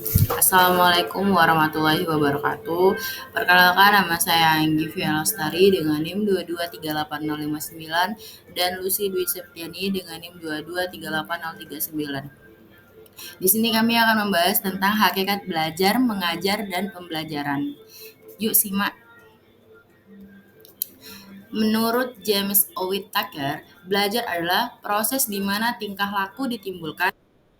Assalamualaikum warahmatullahi wabarakatuh. Perkenalkan, nama saya Anggi Fian Lestari dengan NIM 2238059 dan Lucy Dwi Septiani dengan NIM 2238039. Di sini kami akan membahas tentang hakikat belajar, mengajar, dan pembelajaran. Yuk simak. Menurut James Ovid Tucker, belajar adalah proses di mana tingkah laku ditimbulkan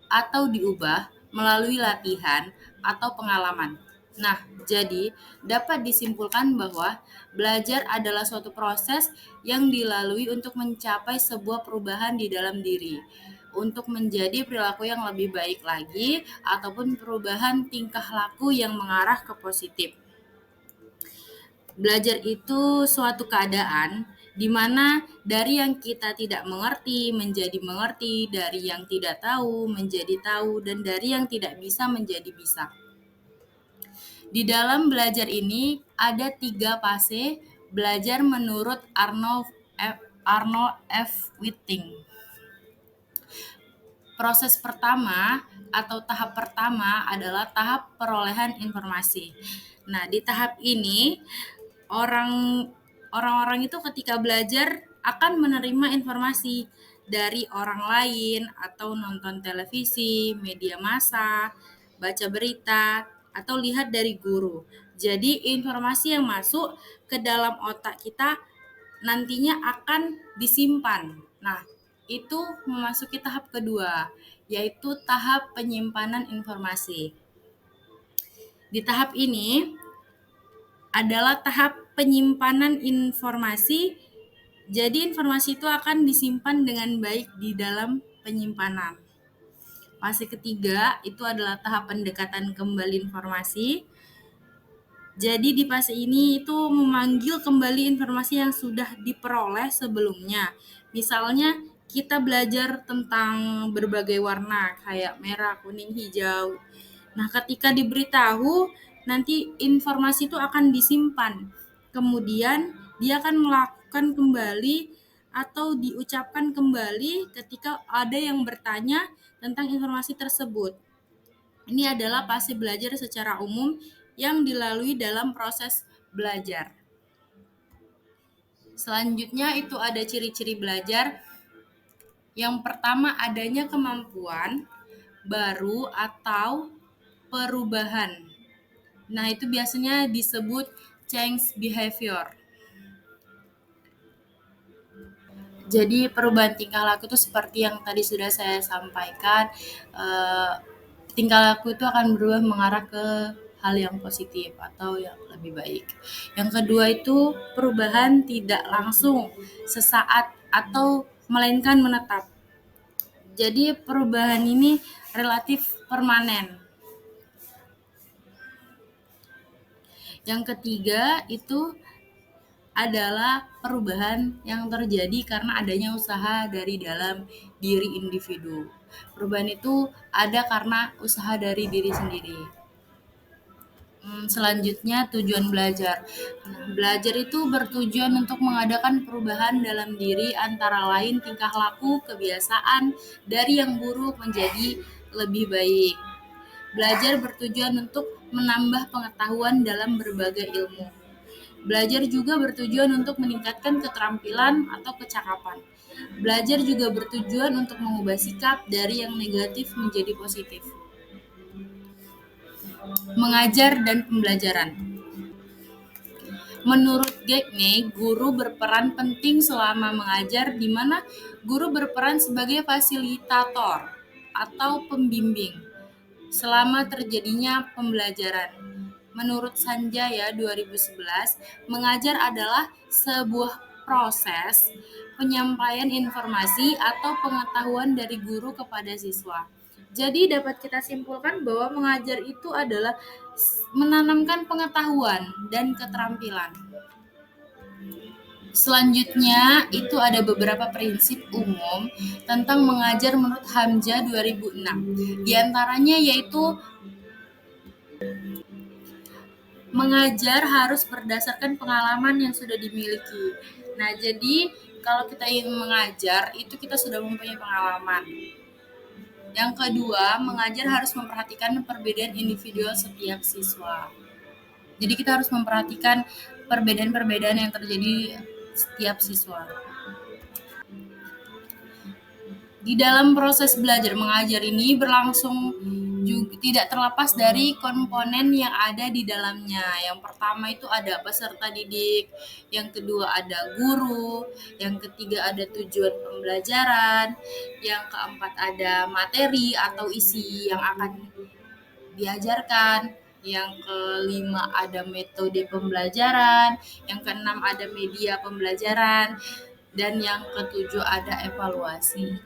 atau diubah melalui latihan atau pengalaman. Nah, jadi dapat disimpulkan bahwa belajar adalah suatu proses yang dilalui untuk mencapai sebuah perubahan di dalam diri, untuk menjadi perilaku yang lebih baik lagi, ataupun perubahan tingkah laku yang mengarah ke positif. Belajar itu suatu keadaan di mana dari yang kita tidak mengerti menjadi mengerti, dari yang tidak tahu menjadi tahu, dan dari yang tidak bisa menjadi bisa. Di dalam belajar ini ada 3 fase belajar menurut Arnold F. Whiting. Proses pertama atau tahap pertama adalah tahap perolehan informasi. Nah, di tahap ini orang-orang itu ketika belajar akan menerima informasi dari orang lain atau nonton televisi, media massa, baca berita, atau lihat dari guru. Jadi informasi yang masuk ke dalam otak kita nantinya akan disimpan. Nah, itu memasuki tahap kedua, yaitu tahap penyimpanan informasi. Di tahap ini adalah tahap penyimpanan informasi. Jadi informasi itu akan disimpan dengan baik di dalam penyimpanan. Fase ketiga itu adalah tahap pendekatan kembali informasi. Jadi di fase ini itu memanggil kembali informasi yang sudah diperoleh sebelumnya. Misalnya kita belajar tentang berbagai warna kayak merah, kuning, hijau. Nah, ketika diberitahu, nanti informasi itu akan disimpan. Kemudian dia akan melakukan kembali atau diucapkan kembali ketika ada yang bertanya tentang informasi tersebut. Ini adalah fase belajar secara umum yang dilalui dalam proses belajar. Selanjutnya itu ada ciri-ciri belajar. Yang pertama adanya kemampuan baru atau perubahan. Nah, itu biasanya disebut change behavior. Jadi perubahan tingkah laku itu seperti yang tadi sudah saya sampaikan, tingkah laku itu akan berubah mengarah ke hal yang positif atau yang lebih baik. Yang kedua itu perubahan tidak langsung, sesaat atau melainkan menetap. Jadi perubahan ini relatif permanen. Yang ketiga itu adalah perubahan yang terjadi karena adanya usaha dari dalam diri individu. Perubahan itu ada karena usaha dari diri sendiri. Selanjutnya tujuan belajar. Belajar itu bertujuan untuk mengadakan perubahan dalam diri antara lain tingkah laku, kebiasaan dari yang buruk menjadi lebih baik. Belajar bertujuan untuk menambah pengetahuan dalam berbagai ilmu. Belajar juga bertujuan untuk meningkatkan keterampilan atau kecakapan. Belajar juga bertujuan untuk mengubah sikap dari yang negatif menjadi positif. Mengajar dan pembelajaran. Menurut Gagne, guru berperan penting selama mengajar, di mana guru berperan sebagai fasilitator atau pembimbing selama terjadinya pembelajaran. Menurut Sanjaya 2011, mengajar adalah sebuah proses penyampaian informasi atau pengetahuan dari guru kepada siswa. Jadi dapat kita simpulkan bahwa mengajar itu adalah menanamkan pengetahuan dan keterampilan. Selanjutnya itu ada beberapa prinsip umum tentang mengajar menurut Hamzah 2006. Di antaranya yaitu mengajar harus berdasarkan pengalaman yang sudah dimiliki. Nah, jadi kalau kita ingin mengajar itu kita sudah mempunyai pengalaman. Yang kedua, mengajar harus memperhatikan perbedaan individual setiap siswa. Jadi kita harus memperhatikan perbedaan-perbedaan yang terjadi setiap siswa. Di dalam proses belajar mengajar ini berlangsung juga tidak terlepas dari komponen yang ada di dalamnya. Yang pertama itu ada peserta didik, yang kedua ada guru, yang ketiga ada tujuan pembelajaran, yang keempat ada materi atau isi yang akan diajarkan, yang kelima ada metode pembelajaran, yang keenam ada media pembelajaran, dan yang ketujuh ada evaluasi.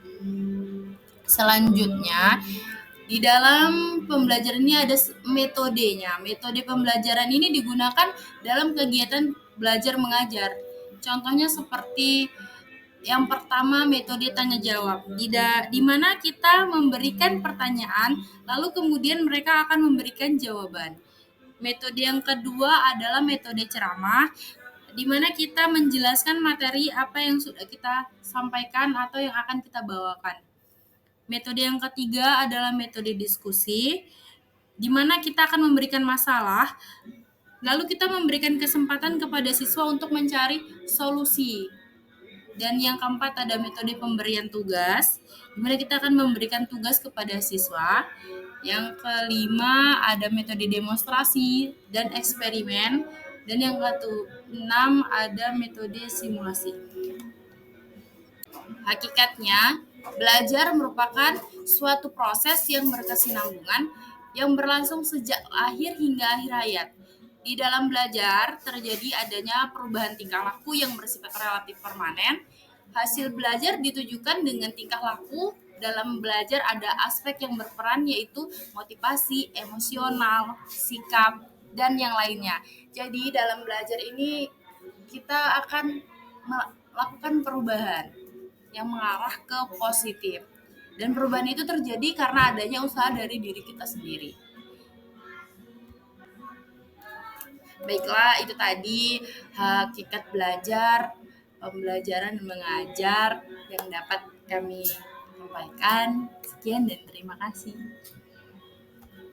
Selanjutnya, di dalam pembelajaran ini ada metodenya. Metode pembelajaran ini digunakan dalam kegiatan belajar mengajar. Contohnya seperti yang pertama, metode tanya jawab, di mana kita memberikan pertanyaan, lalu kemudian mereka akan memberikan jawaban. Metode yang kedua adalah metode ceramah, di mana kita menjelaskan materi apa yang sudah kita sampaikan atau yang akan kita bawakan. Metode yang ketiga adalah metode diskusi, di mana kita akan memberikan masalah, lalu kita memberikan kesempatan kepada siswa untuk mencari solusi. Dan yang keempat ada metode pemberian tugas, di mana kita akan memberikan tugas kepada siswa. Yang kelima ada metode demonstrasi dan eksperimen. Dan yang keenam ada metode simulasi. Hakikatnya, belajar merupakan suatu proses yang berkesinambungan yang berlangsung sejak lahir hingga akhir hayat. Di dalam belajar terjadi adanya perubahan tingkah laku yang bersifat relatif permanen. Hasil belajar ditujukan dengan tingkah laku. Dalam belajar ada aspek yang berperan yaitu motivasi, emosional, sikap, dan yang lainnya. Jadi dalam belajar ini kita akan melakukan perubahan yang mengarah ke positif. Dan perubahan itu terjadi karena adanya usaha dari diri kita sendiri. Baiklah, itu tadi hakikat belajar, pembelajaran mengajar yang dapat kami sampaikan. Sekian dan terima kasih.